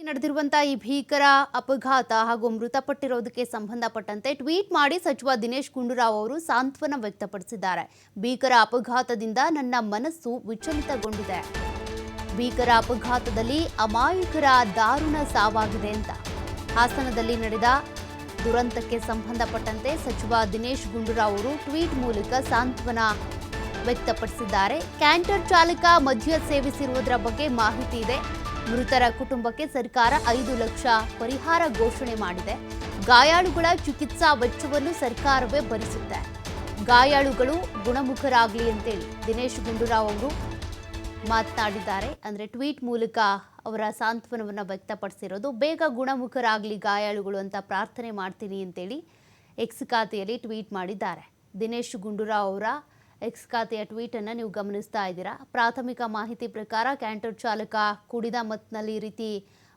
ನಡೆದಿರುವಂತಹ ಈ ಭೀಕರ ಅಪಘಾತ ಹಾಗೂ ಮೃತಪಟ್ಟಿರೋದಕ್ಕೆ ಸಂಬಂಧಪಟ್ಟಂತೆ ಟ್ವೀಟ್ ಮಾಡಿ ಸಚಿವ ದಿನೇಶ್ ಗುಂಡೂರಾವ್ ಅವರು ಸಾಂತ್ವನ ವ್ಯಕ್ತಪಡಿಸಿದ್ದಾರೆ. ಭೀಕರ ಅಪಘಾತದಿಂದ ನನ್ನ ಮನಸ್ಸು ವಿಚಲಿತಗೊಂಡಿದೆ. ಭೀಕರ ಅಪಘಾತದಲ್ಲಿ ಅಮಾಯಕರ ದಾರುಣ ಸಾವಾಗಿದೆ ಅಂತ ಹಾಸನದಲ್ಲಿ ನಡೆದ ದುರಂತಕ್ಕೆ ಸಂಬಂಧಪಟ್ಟಂತೆ ಸಚಿವ ದಿನೇಶ್ ಗುಂಡೂರಾವ್ ಅವರು ಟ್ವೀಟ್ ಮೂಲಕ ಸಾಂತ್ವನ ವ್ಯಕ್ತಪಡಿಸಿದ್ದಾರೆ. ಕ್ಯಾಂಟರ್ ಚಾಲಕ ಮದ್ಯ ಸೇವಿಸಿರುವುದರ ಬಗ್ಗೆ ಮಾಹಿತಿ ಇದೆ. ಮೃತರ ಕುಟುಂಬಕ್ಕೆ ಸರ್ಕಾರ 5 ಲಕ್ಷ ಪರಿಹಾರ ಘೋಷಣೆ ಮಾಡಿದೆ. ಗಾಯಾಳುಗಳ ಚಿಕಿತ್ಸಾ ವೆಚ್ಚವನ್ನು ಸರ್ಕಾರವೇ ಭರಿಸುತ್ತೆ. ಗಾಯಾಳುಗಳು ಗುಣಮುಖರಾಗಲಿ ಅಂತೇಳಿ ದಿನೇಶ್ ಗುಂಡೂರಾವ್ ಅವರು ಮಾತನಾಡಿದ್ದಾರೆ. ಅಂದರೆ ಟ್ವೀಟ್ ಮೂಲಕ ಅವರ ಸಾಂತ್ವನವನ್ನು ವ್ಯಕ್ತಪಡಿಸಿರೋದು. ಬೇಗ ಗುಣಮುಖರಾಗಲಿ ಗಾಯಾಳುಗಳು ಅಂತ ಪ್ರಾರ್ಥನೆ ಮಾಡ್ತೀನಿ ಅಂತೇಳಿ ಎಕ್ಸ್ ಖಾತೆಯಲ್ಲಿ ಟ್ವೀಟ್ ಮಾಡಿದ್ದಾರೆ. ದಿನೇಶ್ ಗುಂಡೂರಾವ್ ಅವರ ಎಕ್ಸ್ ಖಾತೆಯ ಟ್ವೀಟನ್ನು ನೀವು ಗಮನಿಸ್ತಾ ಇದ್ದೀರಾ. ಪ್ರಾಥಮಿಕ ಮಾಹಿತಿ ಪ್ರಕಾರ ಕ್ಯಾಂಟರ್ ಚಾಲಕ ಕುಡಿದ ಮತ್ತಿನಲ್ಲಿ ಈ ರೀತಿ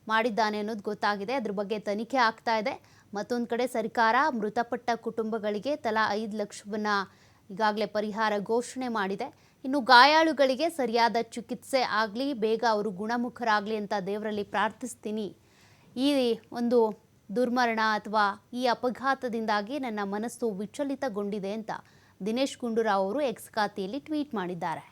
ಮಾಡಿದ್ದಾನೆ ಅನ್ನೋದು ಗೊತ್ತಾಗಿದೆ. ಅದ್ರ ಬಗ್ಗೆ ತನಿಖೆ ಆಗ್ತಾ ಇದೆ. ಮತ್ತೊಂದು ಕಡೆ ಸರ್ಕಾರ ಮೃತಪಟ್ಟ ಕುಟುಂಬಗಳಿಗೆ ತಲಾ 5 ಲಕ್ಷವನ್ನು ಈಗಾಗಲೇ ಪರಿಹಾರ ಘೋಷಣೆ ಮಾಡಿದೆ. ಇನ್ನು ಗಾಯಾಳುಗಳಿಗೆ ಸರಿಯಾದ ಚಿಕಿತ್ಸೆ ಆಗಲಿ, ಬೇಗ ಅವರು ಗುಣಮುಖರಾಗಲಿ ಅಂತ ದೇವರಲ್ಲಿ ಪ್ರಾರ್ಥಿಸ್ತೀನಿ. ಈ ಒಂದು ದುರ್ಮರಣ ಅಥವಾ ಈ ಅಪಘಾತದಿಂದಾಗಿ ನನ್ನ ಮನಸ್ಸು ವಿಚಲಿತಗೊಂಡಿದೆ ಅಂತ ದಿನೇಶ್ ಗುಂಡೂರಾವ್ ಅವರು ಎಕ್ಸ್ ಖಾತೆಯಲ್ಲಿ ಟ್ವೀಟ್ ಮಾಡಿದ್ದಾರೆ.